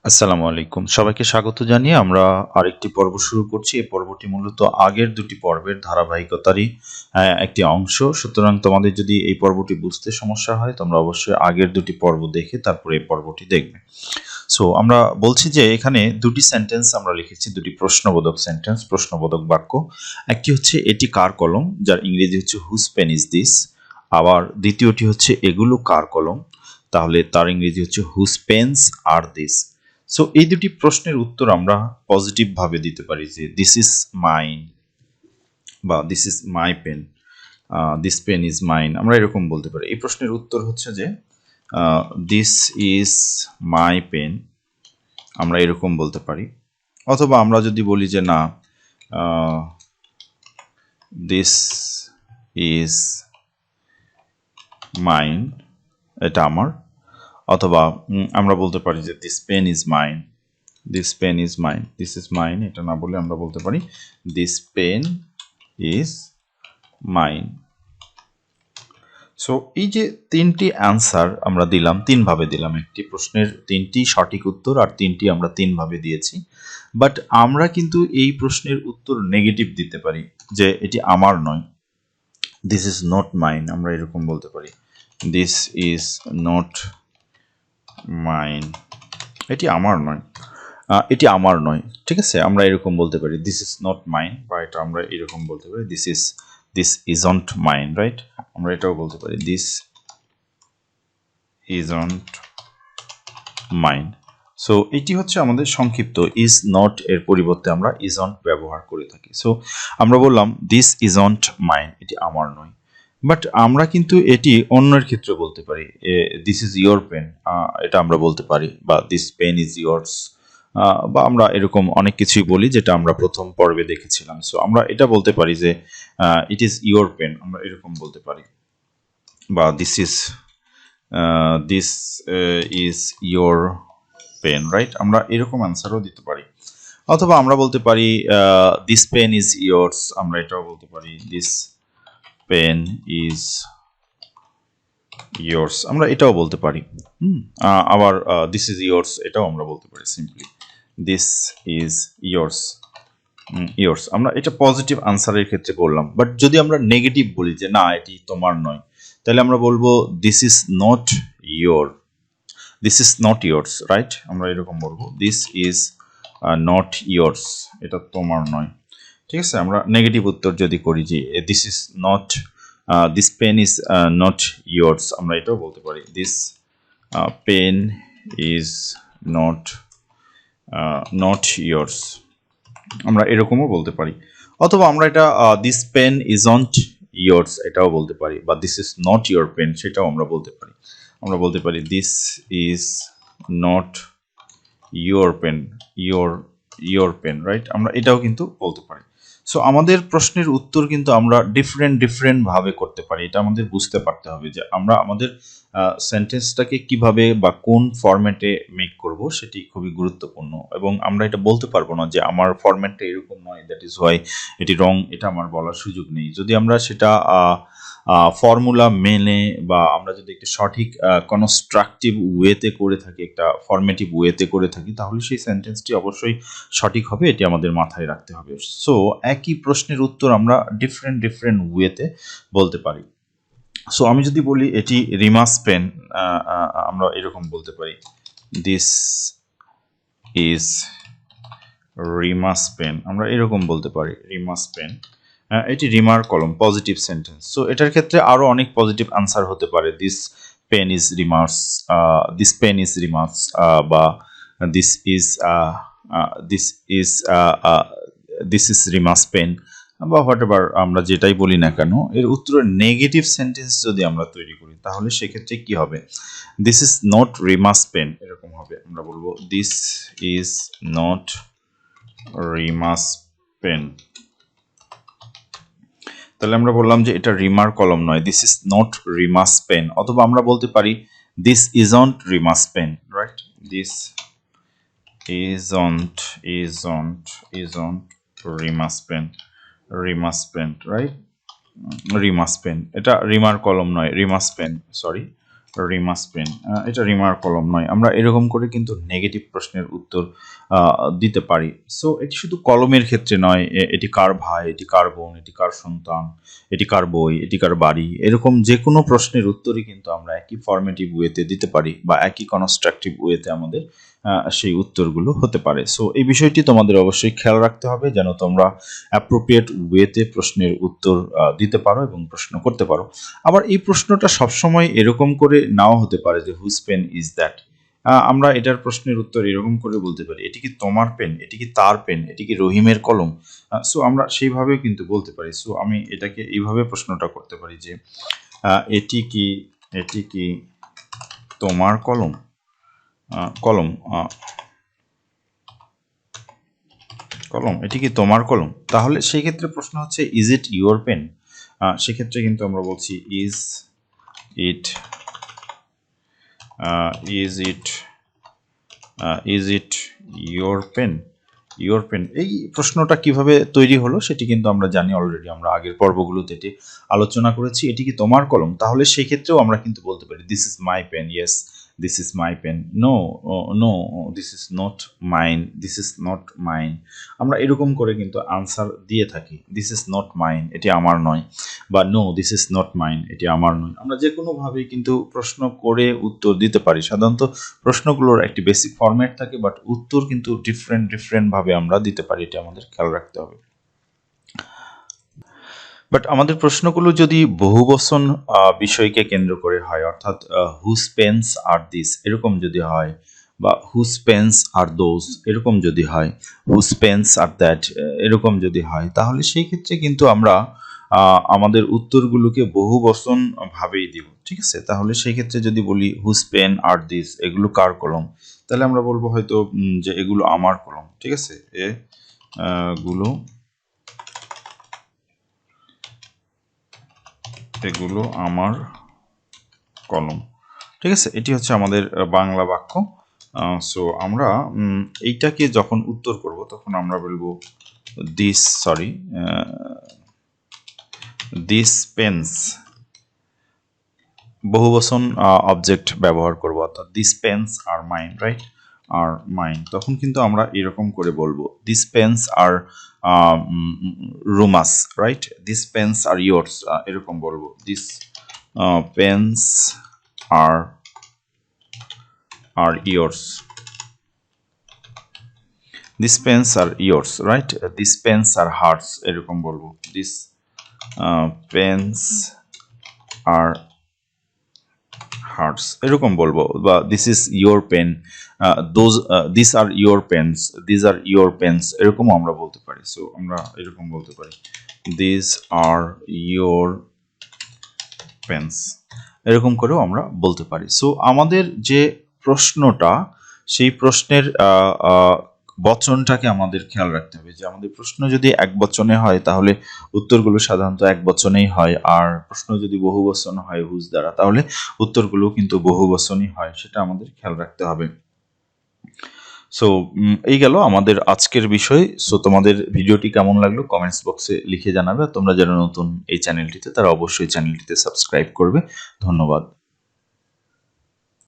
আসসালামু আলাইকুম। সবাইকে স্বাগত জানিয়ে আমরা আরেকটি পর্ব শুরু করছি। এই পর্বটি মূলত আগের দুটি পর্বের ধারাবাহিকতারই একটি অংশ। সুতরাং তোমাদের যদি এই পর্বটি বুঝতে সমস্যা হয়, তোমরা অবশ্যই আগের দুটি পর্ব দেখে তারপরে এই পর্বটি দেখবে। সো আমরা বলছি যে এখানে দুটি সেন্টেন্স আমরা লিখেছি, দুটি প্রশ্নবোধক সেন্টেন্স, প্রশ্নবোধক বাক্য। একটি হচ্ছে এটি কার কলম, যার ইংরেজি হচ্ছে হুজ পেন ইজ দিস। আবার দ্বিতীয়টি হচ্ছে এগুলো কার কলম, তাহলে তার ইংরেজি হচ্ছে whose pens are this. So এই দুটি প্রশ্নের উত্তর আমরা পজিটিভ ভাবে দিতে পারি যে দিস ইজ মাইন বা this is my pen, this pen is mine, আমরা এরকম বলতে পারি। এই প্রশ্নের উত্তর হচ্ছে যে দিস ইজ মাই পেন, আমরা এরকম বলতে পারি। অথবা আমরা যদি বলি যে না, দিস ইজ মাইন, এটা আমার। অথবা আমরা বলতে পারি যে this pen is mine, this pen is mine, this is mine, এটা না বলে আমরা বলতে পারি this pen is mine. So এই যে তিনটি অ্যান্সার আমরা দিলাম, তিনভাবে দিলাম, একটি প্রশ্নের তিনটি সঠিক উত্তর আর তিনটি আমরা তিনভাবে দিয়েছি। বাট আমরা কিন্তু এই প্রশ্নের উত্তর নেগেটিভ দিতে পারি যে এটি আমার নয়, দিস ইজ নট মাইন, আমরা এরকম বলতে পারি দিস ইজ নট মাইন, এটি আমার নয়, এটি আমার নয়। ঠিক আছে, আমরা এরকম বলতে পারি দিস ইজ নট মাইন, বা এটা আমরা এরকম বলতে পারি দিস ইজন্ট মাইন, রাইট? আমরা এটাও বলতে পারি দিস ইজন্ট মাইন। সো এটি হচ্ছে আমাদের সংক্ষিপ্ত। ইজ নট এর পরিবর্তে আমরা ইজন্ট ব্যবহার করে থাকি। সো আমরা বললাম দিস ইজন্ট মাইন, এটি আমার নয়। বাট আমরা কিন্তু এটি অন্যের ক্ষেত্রে বলতে পারি, দিস ইজ ইয়োর পেন, এটা আমরা বলতে পারি, বা দিস পেন ইজ ইয়োর্স, বা আমরা এরকম অনেক কিছুই বলি যেটা আমরা প্রথম পর্বে দেখেছিলাম। সো আমরা এটা বলতে পারি যে ইট ইজ ইয়োর পেন, আমরা এরকম বলতে পারি, বা this is your pen, right? আমরা এরকম অ্যান্সারও দিতে পারি। অথবা আমরা বলতে পারি দিস পেন ইজ ইয়োর্স, আমরা এটাও বলতে পারি দিস পেন ইজ ইয়োর্স, আমরা এটাও বলতে পারি। আবার দিস ইজ ইয়োর্স, এটাও আমরা বলতে পারি simply this is yours, yours. আমরা এটা পজিটিভ আনসারের ক্ষেত্রে বললাম। বাট যদি আমরা নেগেটিভ বলি যে না এটি তোমার নয়, তাহলে আমরা বলবো this is not your, this is not yours, right? আমরা এরকম বলবো দিস ইজ নট ইয়োর্স, এটা তোমার নয়। ঠিক আছে, আমরা নেগেটিভ উত্তর যদি করি যে this is not, this pen is not yours, আমরা এটাও বলতে পারি this pen is not yours, আমরা এরকমও বলতে পারি। অথবা আমরা এটা দিস পেন ইজন্ট ইয়োর্স, এটাও বলতে পারি, বা this is not your pen, সেটাও আমরা বলতে পারি। আমরা বলতে পারি this is not your pen, your pen, right? আমরা এটাও কিন্তু বলতে পারি। সো আমাদের প্রশ্নের উত্তর কিন্তু আমরা ডিফারেন্ট ভাবে করতে পারি। এটা আমাদের বুঝতে পারতে হবে যে আমরা আমাদের সেন্টেন্সটাকে কিভাবে বা কোন ফরম্যাটে মেক করব, সেটি খুবই গুরুত্বপূর্ণ। এবং আমরা এটা বলতে পারবো না যে আমার ফরম্যাটটা এরকম নয়, দ্যাট ইজ হোয়াই এটি রং, এটা আমার বলার সুযোগ নেই। যদি আমরা সেটা ফর্মুলা মেনে, বা আমরা যদি একটা সঠিক কনস্ট্রাকটিভ ওয়েতে করে থাকি, একটা ফরমেটিভ ওয়েতে করে থাকি, তাহলে সেই সেন্টেন্সটি অবশ্যই সঠিক হবে, এটি আমাদের মাথায় রাখতে হবে। সো একই প্রশ্নের উত্তর আমরা ডিফারেন্ট ওয়েতে বলতে পারি। সো আমি যদি বলি এটি রিমাস পেন, আমরা এরকম বলতে পারি দিস ইজ রিমাস পেন, আমরা এরকম বলতে পারি রিমাস পেন, এটি রিমার কলম, পজিটিভ সেন্টেন্স। সো এটার ক্ষেত্রে আরো অনেক পজিটিভ আনসার হতে পারে, this pen is Rima's, this pen is Rima's, বা this is this is this is Rima's pen, বা হোয়াট এভার আমরা যেটাই বলি না কেন, এর উত্তরে নেগেটিভ সেন্টেন্স যদি আমরা তৈরি করি, তাহলে সেক্ষেত্রে কি হবে? This is not Rima's pen, এরকম হবে। আমরা বলবো this is not Rima's pen, তাহলে আমরা বললাম যে এটা রিমার কলম নয়, this is not Rima's pen. অথবা আমরা বলতে পারি this isn't Rima's pen, right? This isn't Rima's pen, right? Rima's pen, এটা রিমার কলম নয়, Rima's pen, sorry, Rima's pen, এটা রিমার কলম নয়। আমরা এরকম করে কিন্তু নেগেটিভ প্রশ্নের উত্তর দিতে পারি। সো এটি শুধু কলমের ক্ষেত্রে নয়, এটি কার ভাই, এটি কার বোন, এটি কার সন্তান, এটি কার বই, এটি কার বাড়ি, এরকম যে কোনো প্রশ্নের উত্তরই কিন্তু আমরা একই ফর্মেটিভ ওয়েতে দিতে পারি বা একই কনস্ট্রাকটিভ ওয়েতে আমাদের সেই উত্তরগুলো হতে পারে। সো এই বিষয়টি তোমাদের অবশ্যই খেয়াল রাখতে হবে যেন তোমরা অ্যাপ্রোপ্রিয়েট ওয়েতে প্রশ্নের উত্তর দিতে পারো এবং প্রশ্ন করতে পারো। আবার এই প্রশ্নটা সবসময় এরকম করে নাও হতে পারে যে হুজ পেন ইজ দ্যাট। আমরা এটার প্রশ্নের উত্তর এরকম করে বলতে পারি, এটি কি তোমার পেন, এটি কি তার পেন, এটি কি রহিমের কলম। সো আমরা সেইভাবেও কিন্তু বলতে পারি। সো আমি এটাকে এইভাবে প্রশ্নটা করতে পারি যে এটি কি তোমার কলম, কলম কলম এটি কি তোমার কলম। তাহলে সেই ক্ষেত্রে প্রশ্ন হচ্ছে ইজ ইট ইউর পেন। সেক্ষেত্রে কিন্তু আমরা বলছি is it your pen. Your pen, এই প্রশ্নটা কিভাবে তৈরি হলো সেটি কিন্তু আমরা জানি অলরেডি, আমরা আগের পর্বগুলোতে এটি আলোচনা করেছি। এটি কি তোমার কলম, তাহলে সেই ক্ষেত্রেও আমরা কিন্তু বলতে পারি this is my pen, yes this is my pen, no no this is not mine, this is not mine. আমরা এরকম করে কিন্তু আনসার দিয়ে থাকি, দিস ইজ নট মাইন, এটি আমার নয়, বা no this is not mine, এটি আমার নয়। আমরা যে কোনোভাবেই কিন্তু প্রশ্ন করে উত্তর দিতে পারি। সাধারণত প্রশ্নগুলোর একটি বেসিক ফরম্যাট থাকে, বাট উত্তর কিন্তু ডিফারেন্ট ভাবে আমরা দিতে পারি, এটা আমাদের খেয়াল রাখতে হবে। বাট আমাদের প্রশ্নগুলো যদি বহুবচন বিষয়কে কেন্দ্র করে হয়, অর্থাৎ হুজ পেন্স আর দিস এরকম যদি হয়, বা হুজ পেন্স আর দোজ এরকম যদি হয়, হুজ পেন্স আর দ্যাট এরকম যদি হয়, তাহলে সেই ক্ষেত্রে কিন্তু আমরা আমাদের উত্তরগুলোকে বহুবচন ভাবেই দিব। ঠিক আছে, তাহলে সেই ক্ষেত্রে যদি বলি হুজ পেন আর দিস এগুলো কার কলম, তাহলে আমরা বলবো হয়তো যে এগুলো আমার কলম। ঠিক আছে, এগুলো আমার কলম। ঠিক আছে, এটি হচ্ছে আমাদের বাংলা বাক্য। সো আমরা এইটাকে যখন উত্তর করব তখন আমরা বলবো দিস পেন্স, বহুবচন অবজেক্ট ব্যবহার করব, অর্থাৎ this pens are mine, right, are mine. তখন কিন্তু আমরা এরকম করে বলবো this pens are Ruma's, right, this pens are yours, এরকম বলবো this pens are yours, this pens are yours, right, this pens are hers এরকম বলবো, দিস পেন্স আর হার্টস এরকম বলবো, বা this is your pen, this are your pens, this are your pens এরকমও আমরা বলতে পারি। সো আমরা এরকম বলতে পারি দিস আর ইয়োর পেন্স, এরকম করেও আমরা বলতে পারি। সো আমাদের যে প্রশ্নটা, সেই প্রশ্নের বচনটাকে আমাদের খেয়াল রাখতে হবে, যে আমাদের প্রশ্ন যদি এক বচনে হয় তাহলে উত্তরগুলো সাধারণত এক বচনেই হয়, আর প্রশ্ন যদি বহু বচন হয় হুজ দ্বারা, তাহলে উত্তরগুলো কিন্তু বহু বচনই হয়, সেটা আমাদের খেয়াল রাখতে হবে। সো এই গেল আমাদের আজকের বিষয়। সো তোমাদের ভিডিওটি কেমন লাগলো কমেন্টস বক্সে লিখে জানাবে। তোমরা যারা নতুন এই চ্যানেলটিতে, তারা অবশ্যই চ্যানেলটিতে সাবস্ক্রাইব করবে। ধন্যবাদ।